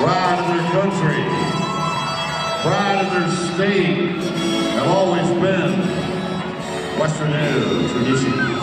pride of their country, pride of their state, have always been Westernaires traditions.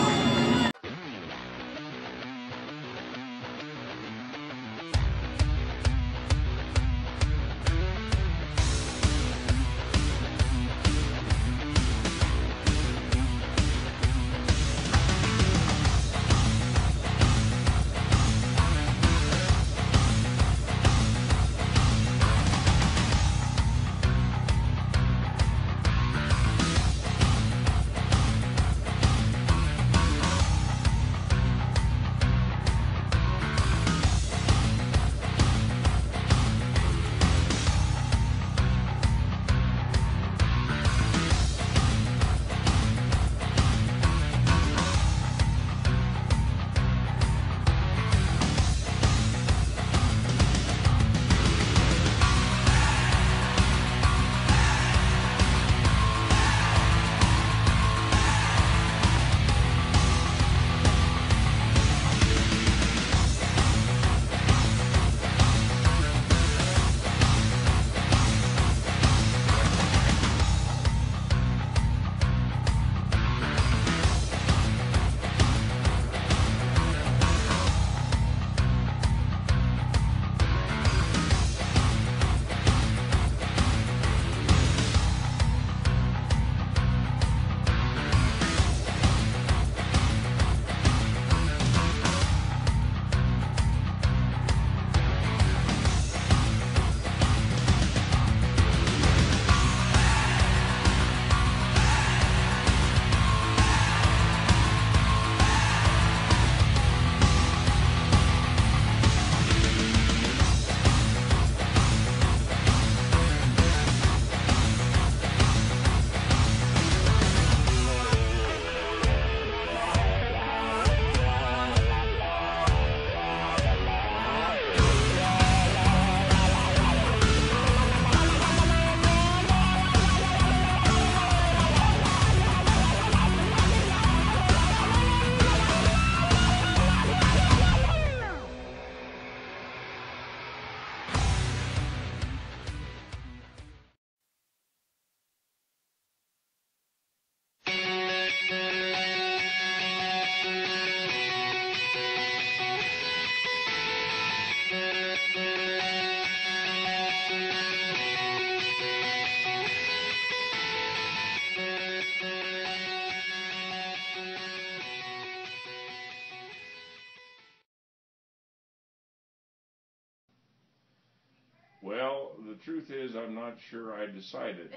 Well, the truth is, I'm not sure I decided.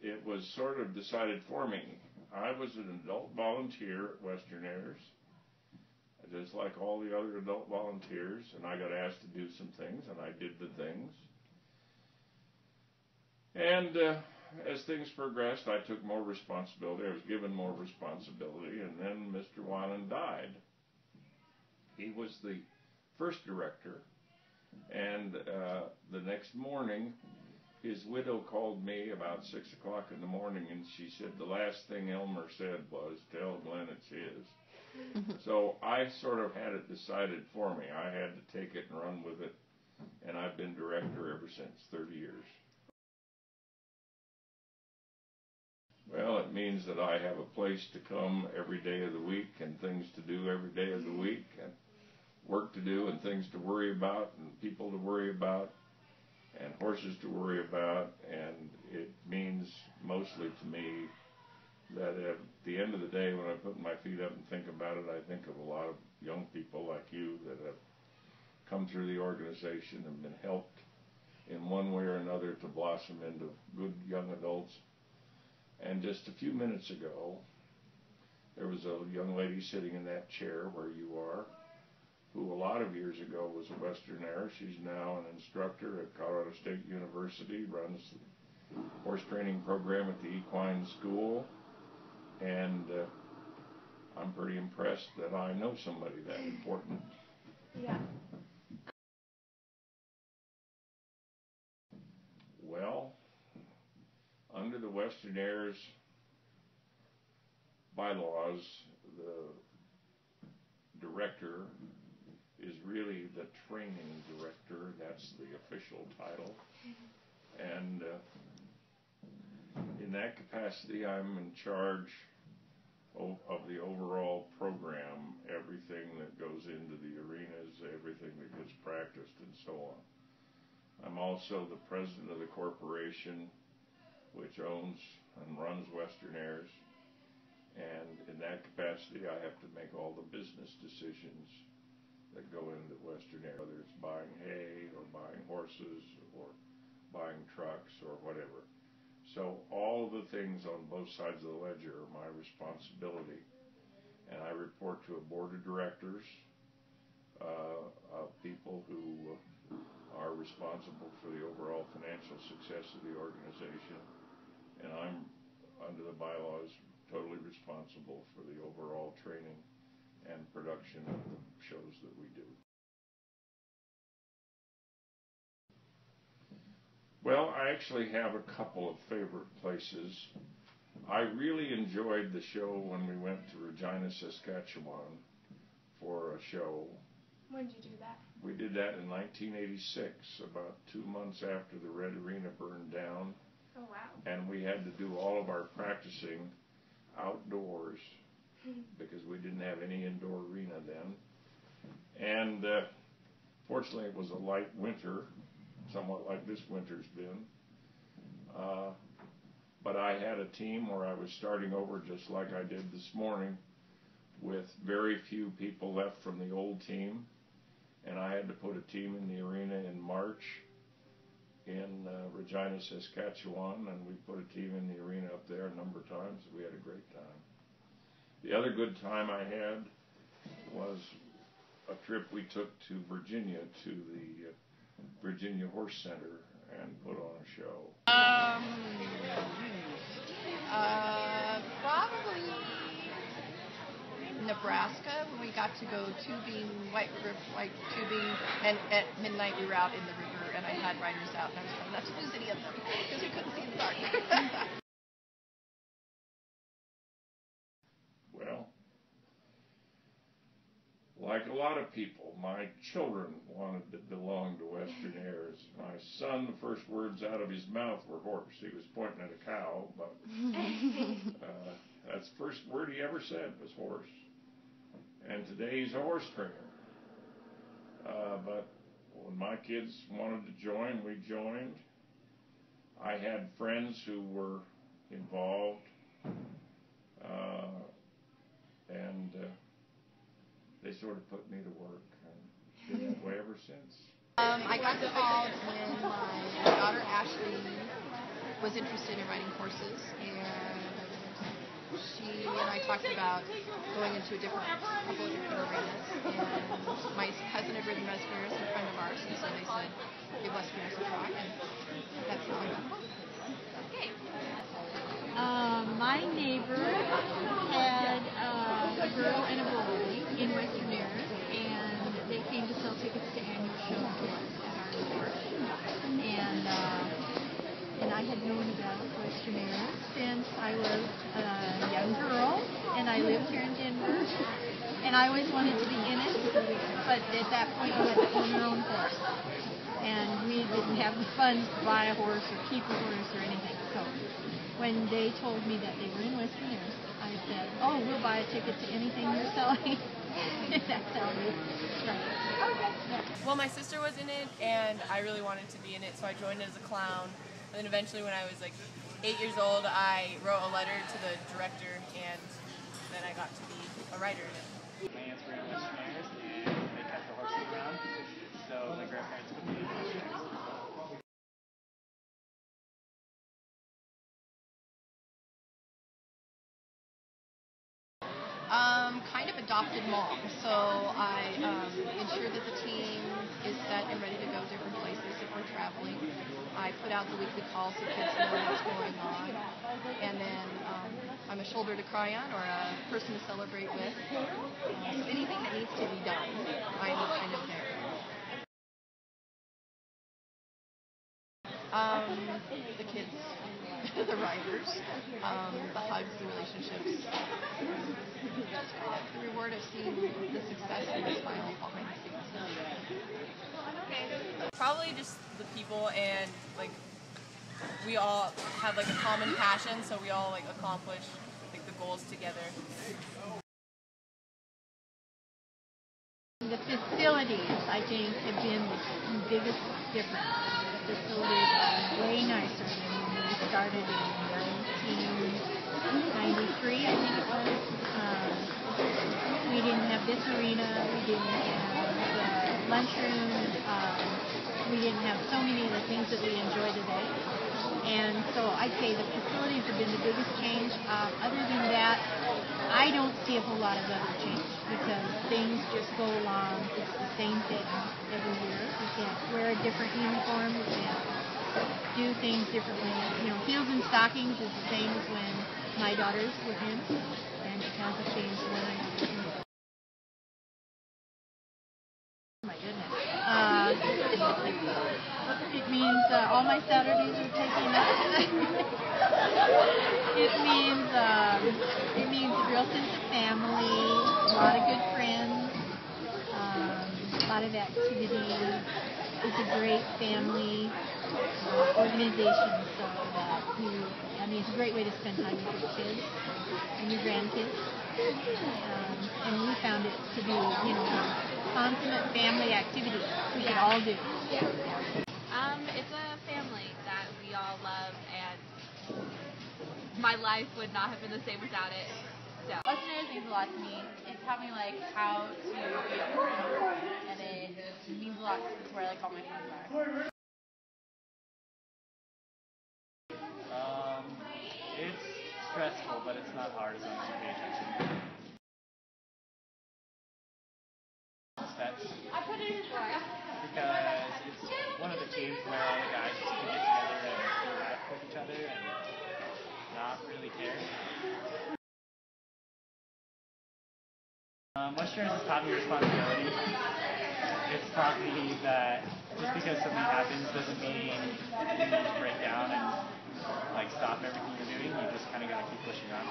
It was sort of decided for me. I was an adult volunteer at Westernaires, just like all the other adult volunteers, and I got asked to do some things, and I did the things. And as things progressed, I took more responsibility. I was given more responsibility, and then Mr. Weiland died. He was the first director. And the next morning, his widow called me about 6 o'clock in the morning, and she said the last thing Elmer said was, "Tell Glenn it's his." So I sort of had it decided for me. I had to take it and run with it, and I've been director ever since, 30 years. Well, it means that I have a place to come every day of the week and things to do every day of the week, and work to do and things to worry about and people to worry about and horses to worry about, and it means mostly to me that at the end of the day, when I put my feet up and think about it, I think of a lot of young people like you that have come through the organization and been helped in one way or another to blossom into good young adults. And just a few minutes ago, there was a young lady sitting in that chair where you are, who a lot of years ago was a Westernaire. She's now an instructor at Colorado State University, runs the horse training program at the equine school, and I'm pretty impressed that I know somebody that important. Yeah. Well, under the Westernaires bylaws, the director is really the training director. That's the official title. And in that capacity, I'm in charge of the overall program, everything that goes into the arenas, everything that gets practiced, and so on. I'm also the president of the corporation, which owns and runs Westernaires. And in that capacity, I have to make all the business decisions that go into Westernaires, whether it's buying hay or buying horses or buying trucks or whatever. So all of the things on both sides of the ledger are my responsibility. And I report to a board of directors of people who are responsible for the overall financial success of the organization. And I'm, under the bylaws, totally responsible for the overall training and production of the shows that we do. Well, I actually have a couple of favorite places. I really enjoyed the show when we went to Regina, Saskatchewan for a show. When did you do that? We did that in 1986, about 2 months after the Red Arena burned down. Oh, wow. And we had to do all of our practicing outdoors because we didn't have any indoor arena then. And fortunately it was a light winter, somewhat like this winter's been. But I had a team where I was starting over just like I did this morning with very few people left from the old team. And I had to put a team in the arena in March in Regina, Saskatchewan, and we put a team in the arena up there a number of times. We had a great time. The other good time I had was a trip we took to Virginia, to the Virginia Horse Center, and put on a show. Probably Nebraska, when we got to go tubing, white tubing, and at midnight we were out in the river, and I had riders out, and I was trying not to lose any of them because we couldn't see in the dark. Well, like a lot of people, my children wanted to belong to Westernaires. My son, the first words out of his mouth were horse. He was pointing at a cow, but that's the first word he ever said was horse. And today he's a horse trainer. But when my kids wanted to join, we joined. I had friends who were involved, and they sort of put me to work, and been that way ever since. I got involved when my daughter Ashley was interested in riding horses, and she and I talked about going into a couple of different arenas, and my cousin had ridden Westernaires, a friend of ours, and so they said, give Westernaires a try, and that's how I got involved. Okay. My neighbor had a girl and a boy in Westernaires, and they came to sell tickets to annual shows at our resort. And I had known about Westernaires since I was a young girl, and I lived here in Denver, and I always wanted to be in it, but at that point we had to own our own horse, and we didn't have the funds to buy a horse or keep a horse or anything. So when they told me that they were in Westernaires, I said, oh, we'll buy a ticket to anything you're selling. That's how we started. Okay. Yeah. Well, my sister was in it, and I really wanted to be in it, so I joined as a clown. And then eventually, when I was like 8 years old, I wrote a letter to the director, and then I got to be a writer in it. My aunts were in Westernaires, and they kept the horses around, so my grandparents put me in Westernaires. Kind of adopted mom, so I ensure that the team is set and ready to go different places if we're traveling. I put out the weekly calls so kids know what's going on, and then I'm a shoulder to cry on or a person to celebrate with. So anything that needs to be done, I'm kind of there. The kids, the riders, the hugs, the relationships, just kind of the reward of seeing the success and the smile behind the scenes. Probably just the people, and like we all have like a common passion, so we all like accomplish like the goals together. The facilities, I think, have been the biggest difference. The facilities are way nicer than when we started in 1993, I think it was. We didn't have this arena, we didn't have the lunchroom, we didn't have so many of the things that we enjoy today. And so I'd say the facilities have been the biggest change. Other than that, I don't see a whole lot of other change because things just go along. It's the same thing every year. We can't wear a different uniform. We can't do things differently. You know, heels and stockings is the same as when my daughters were in, and it hasn't changed when I was in. Oh my goodness. It means all my Saturdays are taken up. It means a real sense of family, a lot of good friends, a lot of activity. It's a great family organization, so that it's a great way to spend time with your kids and your grandkids. And we found it to be, consummate family activity we could all do. It's a family that we all love, and my life would not have been the same without it. So. Westernaires means a lot to me. It taught me how to be a friend, and it means a lot because it's where all my friends are. It's stressful, but it's not hard as long as you pay attention. Steps. Because it's one of the teams where all the guys just can get together and interact with each other and not really care. Westernaires has taught me responsibility. It's taught me that just because something happens doesn't mean you need to break down and stop everything you're doing. You just kind of got to keep pushing on.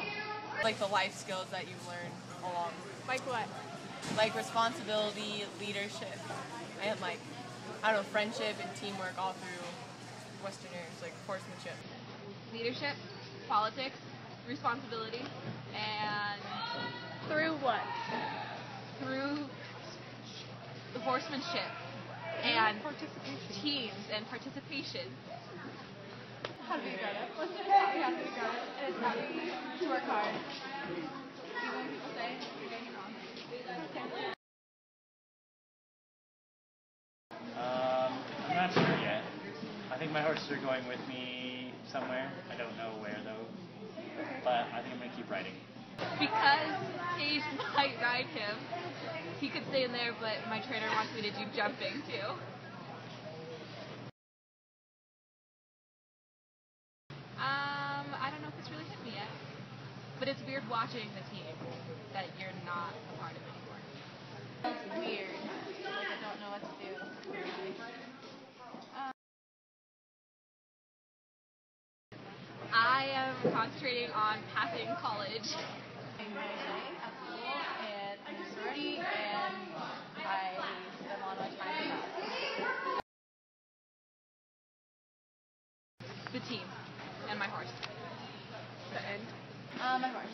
Like the life skills that you've learned along. Like what? Like responsibility, leadership, and friendship and teamwork all through Westernaires, like horsemanship. Leadership, politics, responsibility, and Through what? through the horsemanship and Participation. teams and participation. How to be aggressive. How to be aggressive. And it's how to work hard. Even when people say you're doing it wrong. Okay. I'm not sure yet. I think my horses are going with me somewhere. I don't know where though. But I think I'm going to keep riding. Because Paige might ride him, he could stay in there, but my trainer wants me to do jumping too. I don't know if it's really hit me yet. But it's weird watching the team that you're not a part of anymore. It's weird. I don't know what to do. I am concentrating on passing college. I'm studying at school, and I'm a sorority, and I spend a lot of my time with The team and my horse. The end. my horse.